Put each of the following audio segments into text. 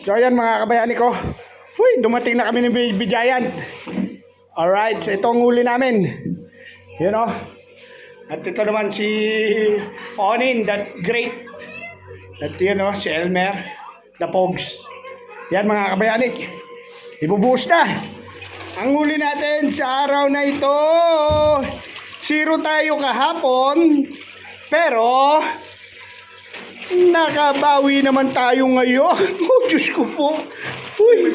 So ayan mga kabayani ko. Uy, dumating na kami ng Baby Giant. Alright, so ito ang huli namin. You know? At ito naman si Onin, that great. At yun know, si Elmer, the Pogs. Yan mga kabayani. Ibubuhos na. Ang huli natin sa araw na ito. 0 tayo kahapon. Pero nakabawi naman tayo ngayon. Oh, Diyos ko po. Uy,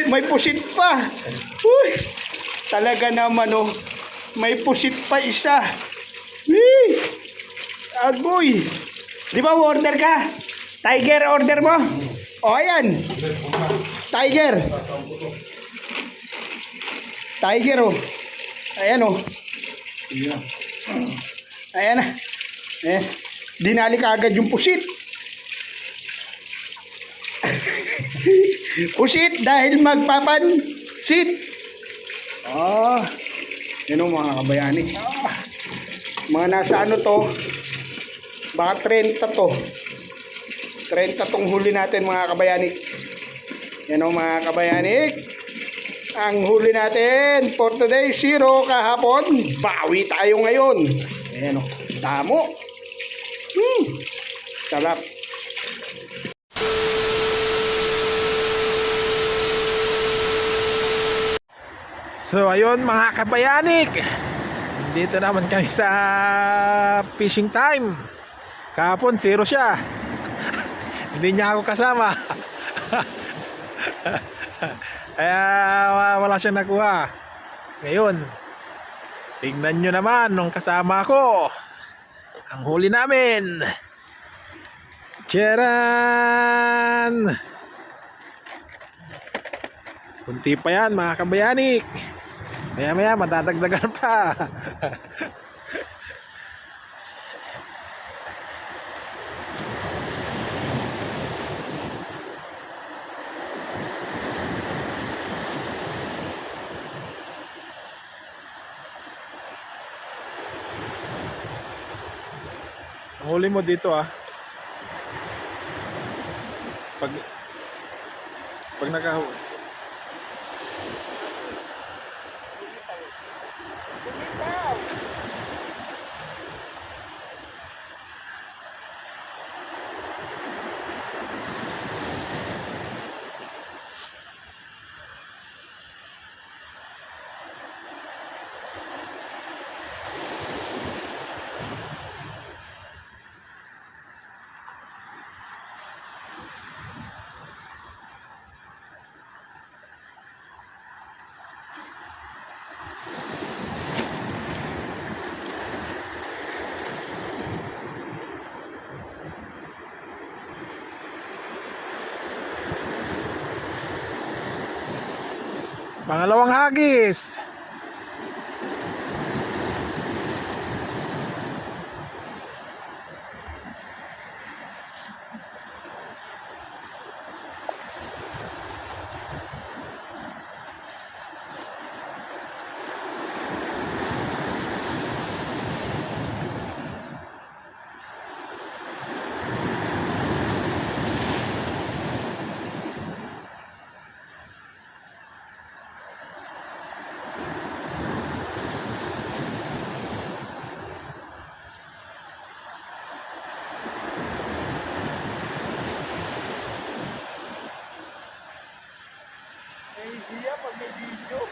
may pusit pa. Uy, talaga naman oh. May pusit pa isa. Agoy. Di ba order ka? Tiger order mo? O ayan. Tiger. Tiger oh. Ayan oh. Ayan na. Dinali ka agad yung pusit. Pusit dahil magpapansit. Yun o mga kabayani. Mga nasa ano to, baka 30 to. 30 tong huli natin mga kabayani. Yan o mga kabayani. Ang huli natin for today 0 kahapon. Bawi tayo ngayon. Ayan o, damo. Sarap. So ayun mga kabayanik, dito naman kami sa fishing time. Kahapon 0 siya. Hindi niya ako kasama. Kaya wala siyang nakuha. Ngayon, tignan nyo naman nung kasama ko. Ang huli namin. Tcharan! Kunti pa yan mga kabayanik. Maya madadagdagan pa. Ang huli mo dito pag nakahuli pangalawang hagis. Idea pag may video.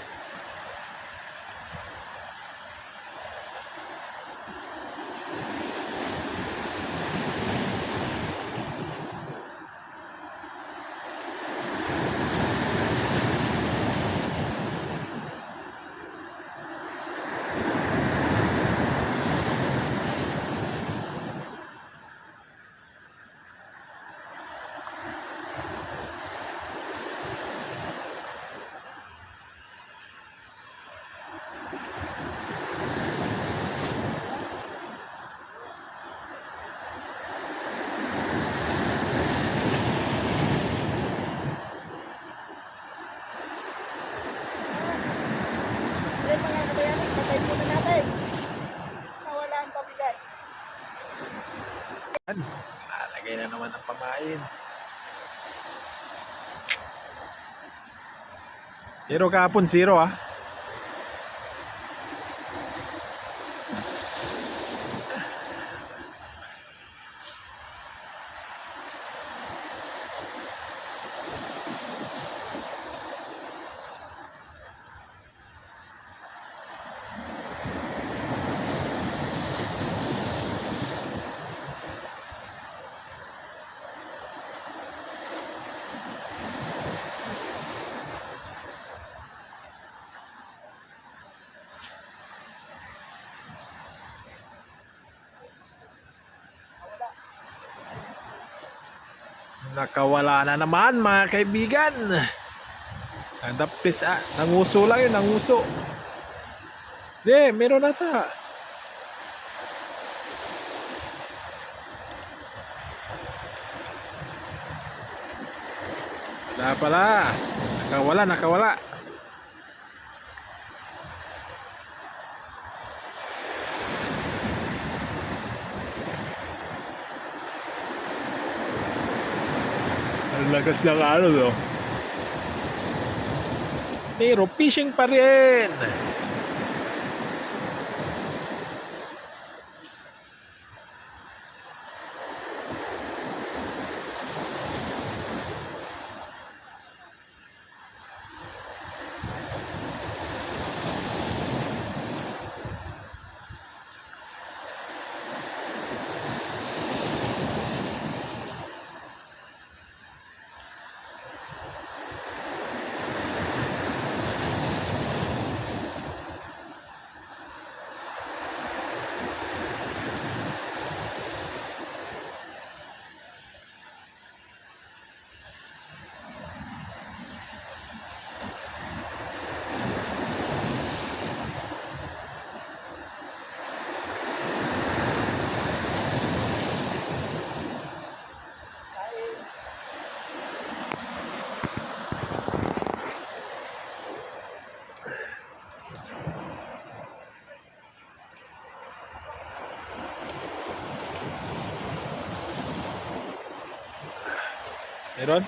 Lagay na naman ang pamain. Pero kahapon 0 ah. Nakawala na naman mga kaibigan. Please nanguso lang yun, nanguso. Hindi, meron na ta. Wala pala. Nakawala. Ang lakas ng ano, no? Pero fishing pa rin. Meron?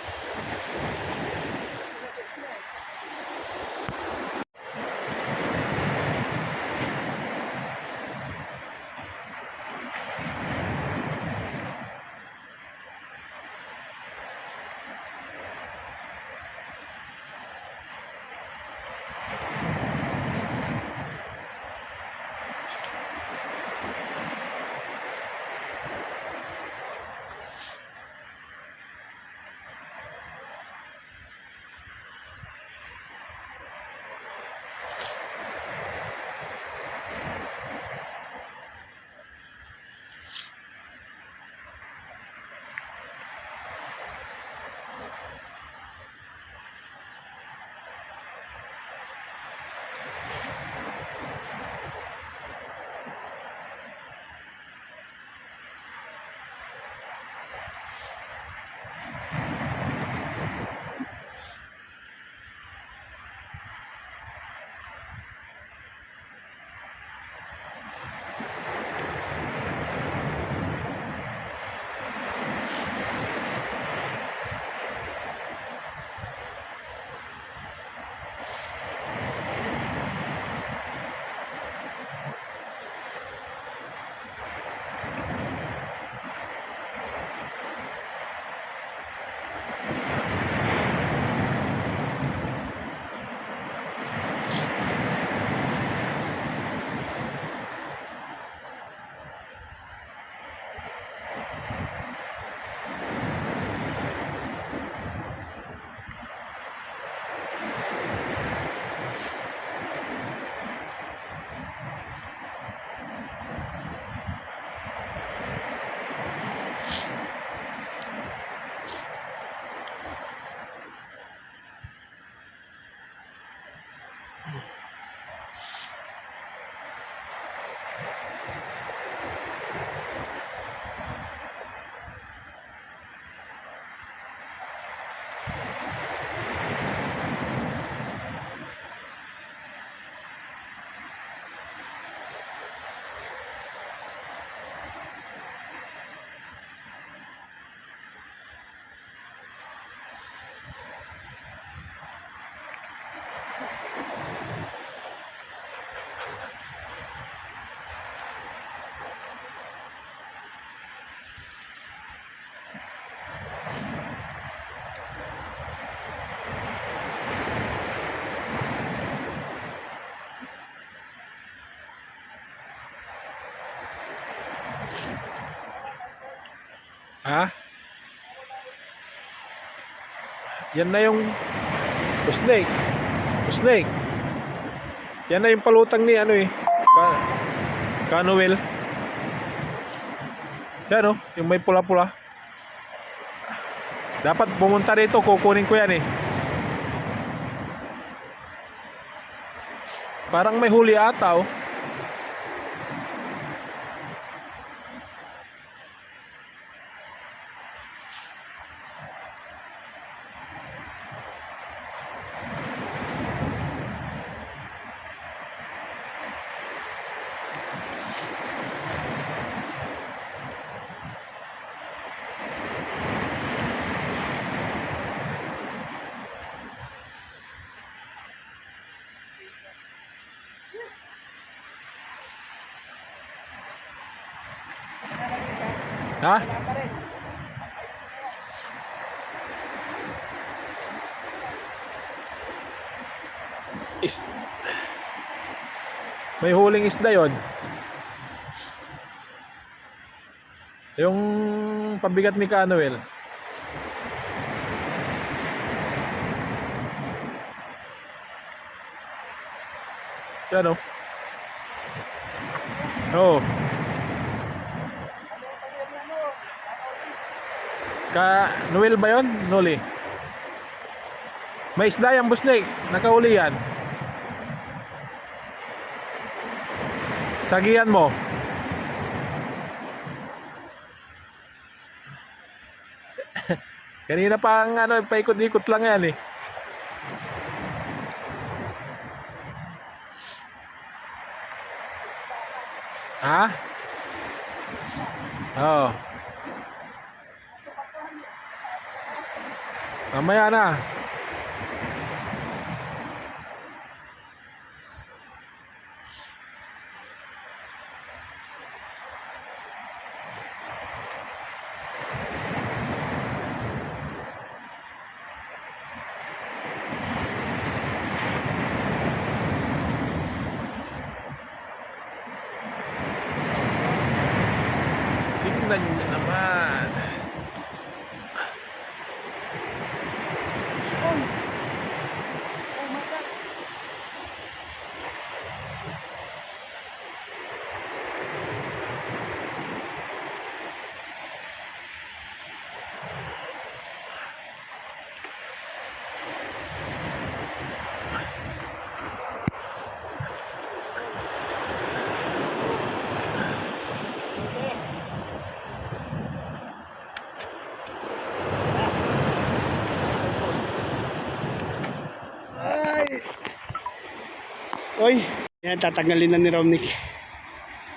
Ha? Yan na yung snake. Snake. Yan na yung palutang ni ano eh. Canuel. Yan oh, yung may pula-pula. Dapat pumunta rito, kukunin ko yan eh. Parang may huli ata oh. Ha? May huling isda yon. Yung pabigat ni Canuel. Yan o. Oh. Noel ba yun? Noli. May isda yung busnik. Nakauli yan. Sagihan mo. Kanina pa ang ano, paikot-ikot lang yan eh. Ha? Oo. Mamaya na. Tingnan nyo naman. Oy, yan tatanggalin na ni Romnick.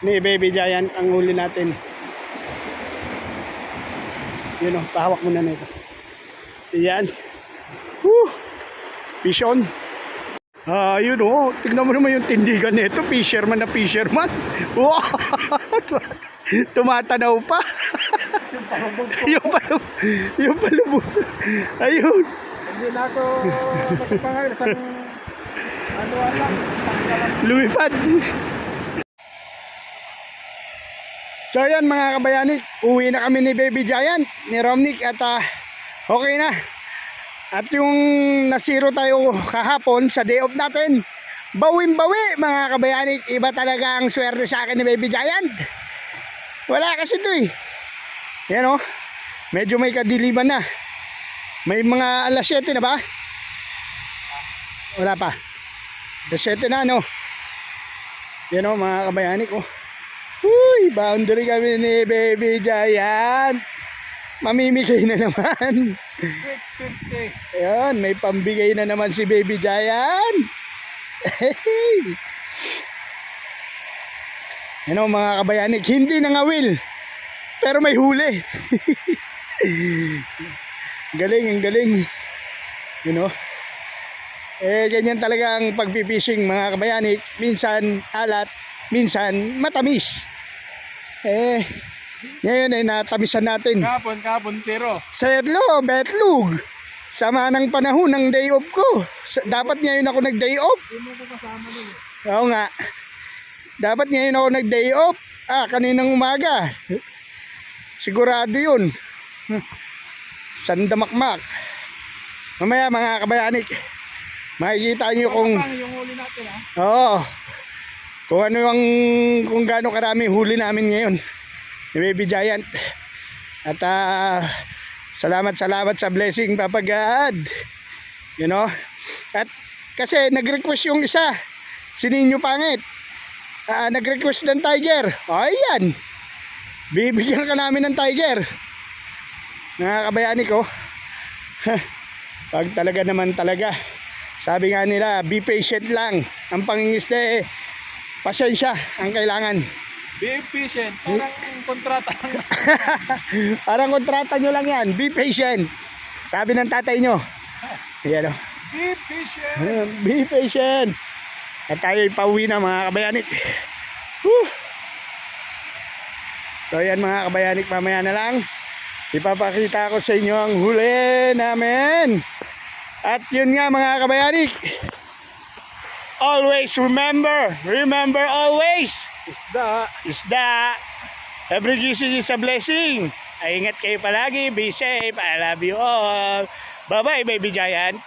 Ni Baby Giant ang huli natin. Yun o, pahawak mo na nito. Yan. Woo! Fish on. Yun o, tignan mo naman yung tindigan nito. Fisherman na fisherman. Wow! Tumatanaw pa. Yung palubog. Ayun. Hindi na ako magpapangal sa ano lang. Lumipad. So yan mga kabayani, uwi na kami ni Baby Giant, ni Romnick at okay na. At yung nasiro tayo kahapon sa day off natin, bawin-bawi mga kabayani. Iba talaga ang swerte sa akin ni Baby Giant. Wala kasi ito eh. Yan o, medyo may kadiliman na. May mga alas 7 na ba? Wala pa. Alas 7 na no. Yan o mga kabayani ko. Uy, boundary kami ni Baby Giant. Mamimigay na naman. Ayan, may pambigay na naman si Baby Giant. Yan o mga kabayani, hindi nangawil, pero may huli. Galing, ang galing. You know? Ganyan talaga ang pagpipishing mga kabayani. Minsan alat, minsan matamis. Ngayon ay natamisan natin. Kahapon, zero. Sa betlog. Sama ng panahon ng day off ko. Dapat ngayon ako nag-day off. Hindi mo ko kasama nun. Oo nga. Dapat ngayon ako nag-day off. Kaninang umaga. Sigurado yun. Sandamakmak. Mamaya mga kabayanik, makikita nyo kung Yung huli natin ha. oo, kung ano kung gaano karami huli namin ngayon ni Baby Giant. At salamat sa blessing, Papa God. You know? At kasi nag-request yung isa, si Ninyo Pangit. Nag-request ng tiger. O ayan, bibigyan ka namin ng tiger. Mga kabayani ko. Pag talaga naman talaga, sabi nga nila, be patient lang. Ang pangingisda pasensya ang kailangan. Be patient, parang kontrata. Parang kontrata nyo lang yan, be patient. Sabi ng tatay nyo. Ayan o. Be patient. Be patient. At tayo pauwi na mga kabayanik. Whew. So yan mga kabayanik, mamaya na lang ipapakita ko sa inyo ang huli namin. At yun nga mga kabayanik, always remember always, isda, every gising is a blessing. Ay, ingat kayo palagi, be safe, I love you all. Bye bye Baby Giant.